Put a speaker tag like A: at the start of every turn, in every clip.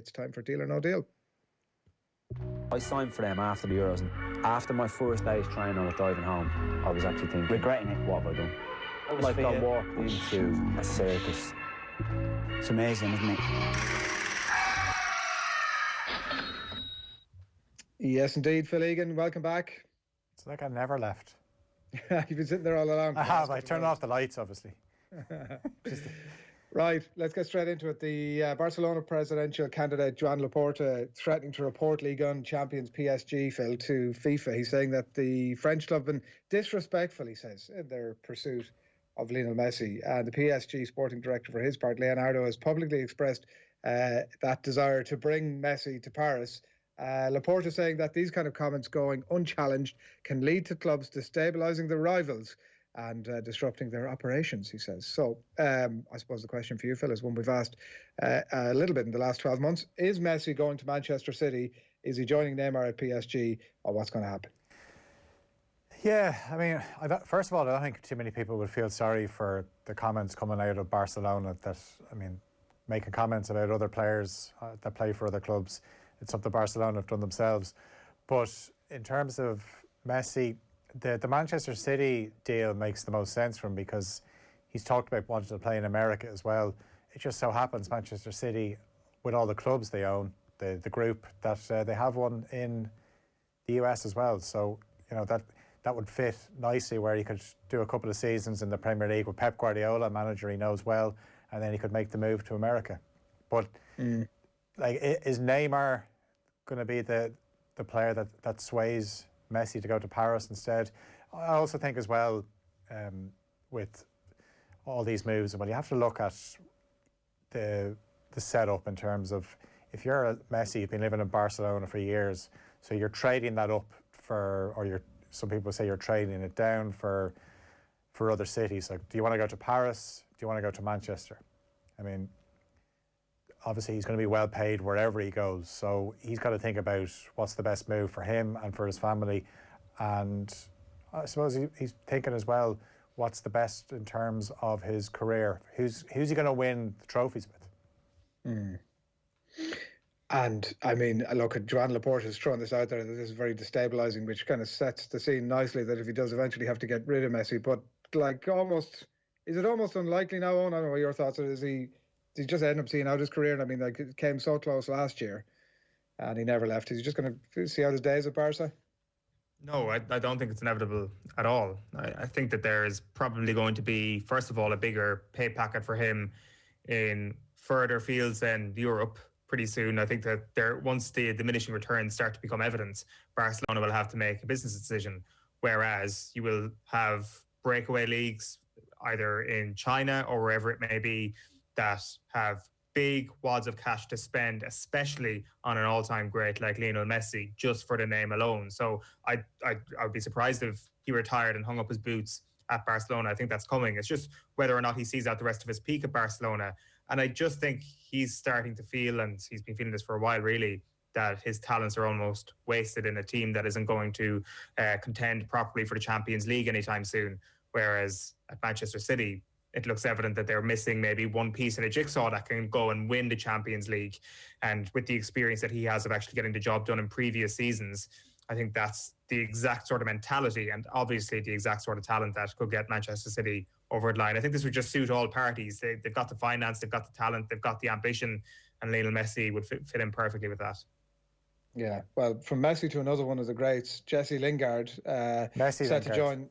A: It's time for Deal or No Deal.
B: I signed for them after the Euros, and after my first day's training on it driving home, I was actually thinking, regretting it, what have I done? Like I walked into a circus.
C: It's amazing, isn't it?
A: Yes, indeed, Phil Egan, welcome back.
D: It's like I never left.
A: You've been sitting there all along.
D: I have. I turned off the lights, obviously.
A: Right, let's get straight into it. The Barcelona presidential candidate Joan Laporta threatening to report Ligue 1 champions PSG, Phil, to FIFA. He's saying that the French club have been disrespectful, he says, in their pursuit of Lionel Messi. And the PSG sporting director for his part, Leonardo, has publicly expressed that desire to bring Messi to Paris. Laporta saying that these kind of comments going unchallenged can lead to clubs destabilising their rivals and disrupting their operations, he says. So I suppose the question for you, Phil, is one we've asked a little bit in the last 12 months. Is Messi going to Manchester City? Is he joining Neymar at PSG? Or what's going to happen?
D: Yeah, I mean, first of all, I don't think too many people would feel sorry for the comments coming out of Barcelona that, I mean, making comments about other players that play for other clubs. It's something Barcelona have done themselves. But in terms of Messi, the Manchester City deal makes the most sense for him because he's talked about wanting to play in America as well. It just so happens Manchester City, with all the clubs they own, the group, that they have one in the US as well. So, you know, that would fit nicely where he could do a couple of seasons in the Premier League with Pep Guardiola, manager he knows well, and then he could make the move to America. But like, is Neymar going to be the player that sways Messi to go to Paris instead? I also think as well, with all these moves, well, you have to look at the setup in terms of, if you're a Messi, you've been living in Barcelona for years, so you're trading that up for, or some people say you're trading it down for other cities. Like, do you want to go to Paris? Do you want to go to Manchester? I mean, obviously he's going to be well paid wherever he goes, so he's got to think about what's the best move for him and for his family. And I suppose he's thinking as well, what's the best in terms of his career? Who's he going to win the trophies with?
A: And I mean, look, Joan Laporta has thrown this out there that this is very destabilising, which kind of sets the scene nicely that if he does eventually have to get rid of Messi, but like is it almost unlikely now, Owen? I don't know what your thoughts are. Does he just end up seeing out his career? And I mean, like, it came so close last year and he never left. Is he just going to see out his days at Barca?
E: No, I don't think it's inevitable at all. I think that there is probably going to be, first of all, a bigger pay packet for him in further fields than Europe pretty soon. I think that once the diminishing returns start to become evident, Barcelona will have to make a business decision, whereas you will have breakaway leagues either in China or wherever it may be that have big wads of cash to spend, especially on an all-time great like Lionel Messi, just for the name alone. So I would be surprised if he retired and hung up his boots at Barcelona. I think that's coming. It's just whether or not he sees out the rest of his peak at Barcelona. And I just think he's starting to feel, and he's been feeling this for a while really, that his talents are almost wasted in a team that isn't going to contend properly for the Champions League anytime soon. Whereas at Manchester City, it looks evident that they're missing maybe one piece in a jigsaw that can go and win the Champions League. And with the experience that he has of actually getting the job done in previous seasons, I think that's the exact sort of mentality and obviously the exact sort of talent that could get Manchester City over the line. I think this would just suit all parties. They've got the finance, they've got the talent, they've got the ambition, and Lionel Messi would fit in perfectly with that.
A: Yeah, well, from Messi to another one of the greats, Jesse Lingard, set to join...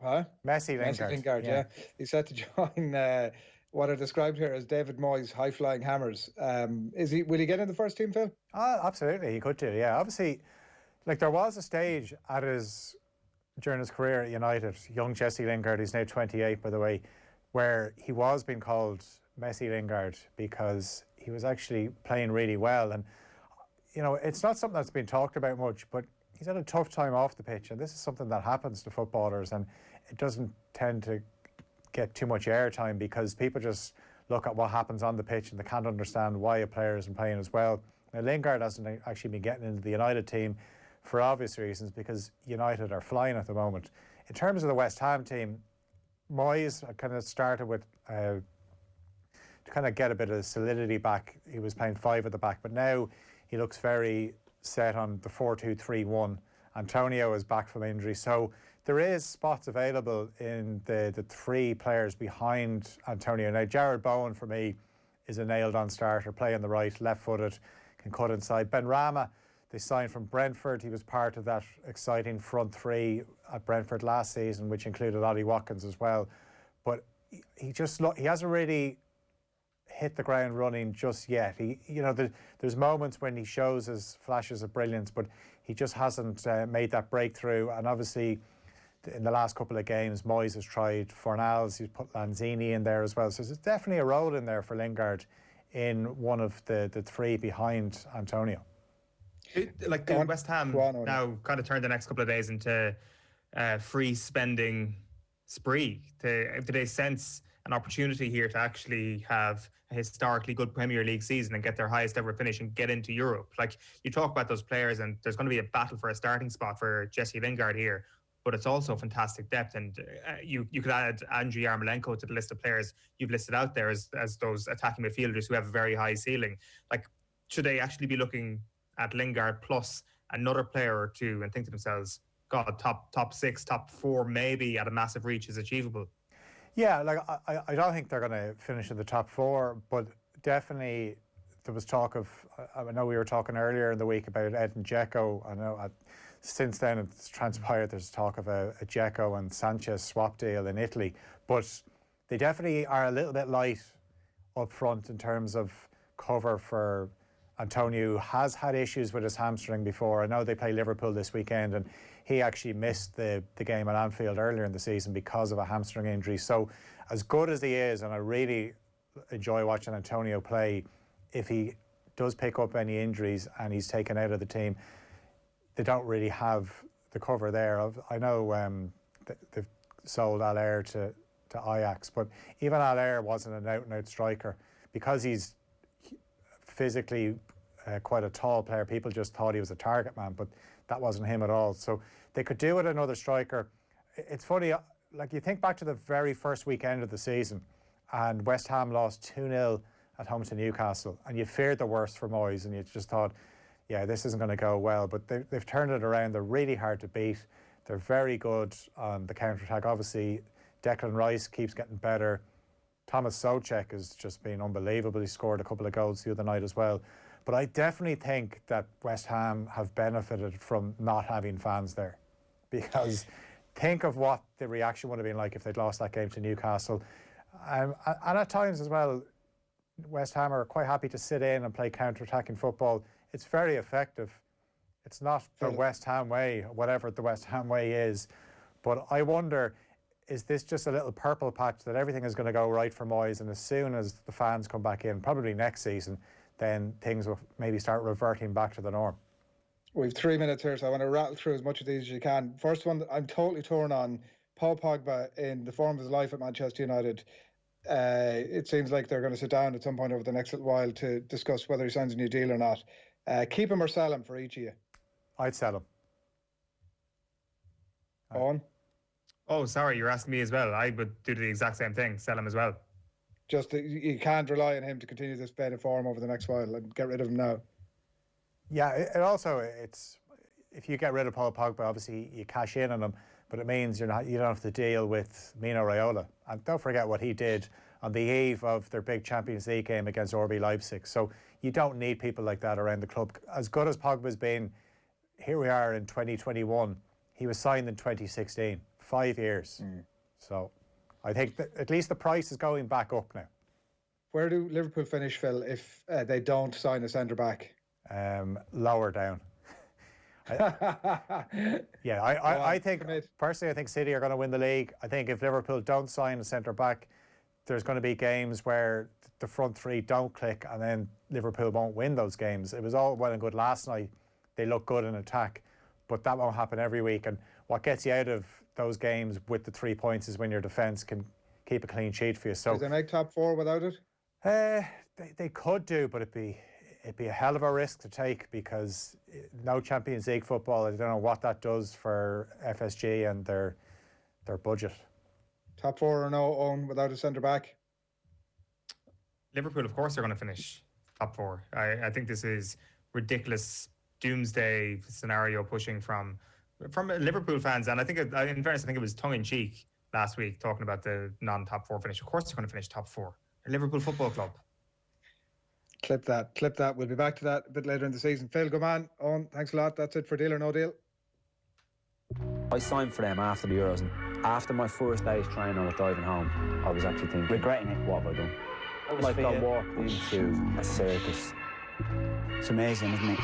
A: Huh?
D: Messi Lingard,
A: yeah. He's set to join what are described here as David Moyes' high-flying hammers. Will he get in the first team, Phil?
D: Absolutely, he could do, yeah. Obviously, like, there was a stage during his career at United, young Jesse Lingard, who's now 28, by the way, where he was being called Messi Lingard because he was actually playing really well. And, you know, it's not something that's been talked about much, but he's had a tough time off the pitch, and this is something that happens to footballers, and it doesn't tend to get too much airtime because people just look at what happens on the pitch and they can't understand why a player isn't playing as well. Now, Lingard hasn't actually been getting into the United team for obvious reasons because United are flying at the moment. In terms of the West Ham team, Moyes kind of started with kind of get a bit of solidity back. He was playing 5 at the back, but now he looks very set on the 4-2-3-1. Antonio is back from injury, so there is spots available in the 3 players behind Antonio. Now, Jared Bowen, for me, is a nailed-on starter, playing the right, left-footed, can cut inside. Benrahma, they signed from Brentford. He was part of that exciting front 3 at Brentford last season, which included Ollie Watkins as well. But he hasn't really hit the ground running just yet. There's moments when he shows his flashes of brilliance, but he just hasn't made that breakthrough. And obviously, in the last couple of games, Moyes has tried Fornals, he's put Lanzini in there as well. So there's definitely a role in there for Lingard in one of the 3 behind Antonio.
E: West Ham now kind of turned the next couple of days into free spending spree. Do they sense an opportunity here to actually have a historically good Premier League season and get their highest ever finish and get into Europe? Like, you talk about those players, and there's going to be a battle for a starting spot for Jesse Lingard here, but it's also fantastic depth. And you could add Andriy Yarmolenko to the list of players you've listed out there as those attacking midfielders who have a very high ceiling. Like, should they actually be looking at Lingard plus another player or 2 and think to themselves, God, top 6, top 4 maybe at a massive reach is achievable?
D: Yeah, like I don't think they're going to finish in the top 4, but definitely there was talk of, I know we were talking earlier in the week about Edin Dzeko. I know since then it's transpired there's talk of a Dzeko and Sanchez swap deal in Italy, but they definitely are a little bit light up front in terms of cover for Antonio, who has had issues with his hamstring before. I know they play Liverpool this weekend, and he actually missed the game at Anfield earlier in the season because of a hamstring injury. So as good as he is, and I really enjoy watching Antonio play, if he does pick up any injuries and he's taken out of the team, they don't really have the cover there. I know they've sold Allaire to Ajax, but even Allaire wasn't an out-and-out striker. Because he's physically quite a tall player, people just thought he was a target man, but that wasn't him at all. So they could do with another striker. It's funny, like, you think back to the very first weekend of the season, and West Ham lost 2-0 at home to Newcastle, and you feared the worst for Moyes, and you just thought, yeah, this isn't going to go well. But they've turned it around. They're really hard to beat. They're very good on the counter-attack. Obviously, Declan Rice keeps getting better. Thomas Souček has just been unbelievable. He scored a couple of goals the other night as well. But I definitely think that West Ham have benefited from not having fans there, because think of what the reaction would have been like if they'd lost that game to Newcastle. And at times as well, West Ham are quite happy to sit in and play counter-attacking football. It's very effective. It's not the West Ham way, whatever the West Ham way is. But I wonder, is this just a little purple patch that everything is going to go right for Moyes, and as soon as the fans come back in, probably next season, then things will maybe start reverting back to the norm?
A: We've 3 minutes here, so I want to rattle through as much of these as you can. First one, I'm totally torn on Paul Pogba in the form of his life at Manchester United. It seems like they're going to sit down at some point over the next little while to discuss whether he signs a new deal or not. Keep him or sell him for each of you?
D: I'd sell him.
A: On?
E: Oh, sorry, you're asking me as well. I would do the exact same thing, sell him as well.
A: Just that you can't rely on him to continue this bit of form over the next while and get rid of him now.
D: Yeah, it's if you get rid of Paul Pogba, obviously you cash in on him, but it means you don't have to deal with Mino Raiola. And don't forget what he did on the eve of their big Champions League game against RB Leipzig. So you don't need people like that around the club. As good as Pogba's been, here we are in 2021. He was signed in 2016, 5 years. So I think that at least the price is going back up now.
A: Where do Liverpool finish, Phil, if they don't sign a centre-back?
D: Lower down. I think, personally, I think City are going to win the league. I think if Liverpool don't sign a centre-back, there's going to be games where the front 3 don't click, and then Liverpool won't win those games. It was all well and good last night. They look good in attack, but that won't happen every week. And what gets you out of those games with the 3 points is when your defence can keep a clean sheet for you. So
A: do they make top 4 without it?
D: They could do, but it'd be a hell of a risk to take, because no Champions League football, I don't know what that does for FSG and their budget.
A: Top 4 or no, Owen, without a centre-back?
E: Liverpool, of course, are going to finish top four. I think this is ridiculous doomsday scenario pushing from Liverpool fans. And I think, in fairness, I think it was tongue in cheek last week talking about the non-top four finish. Of course, they're going to finish top four. They're Liverpool Football Club.
A: Clip that. We'll be back to that a bit later in the season. Phil, good man. Owen, thanks a lot. That's it for Deal or No Deal.
B: I signed for them after the Euros, and after my first day's training, I was driving home. I was actually thinking, regretting it. What have I done? Like I walked into a circus.
C: It's amazing, isn't it?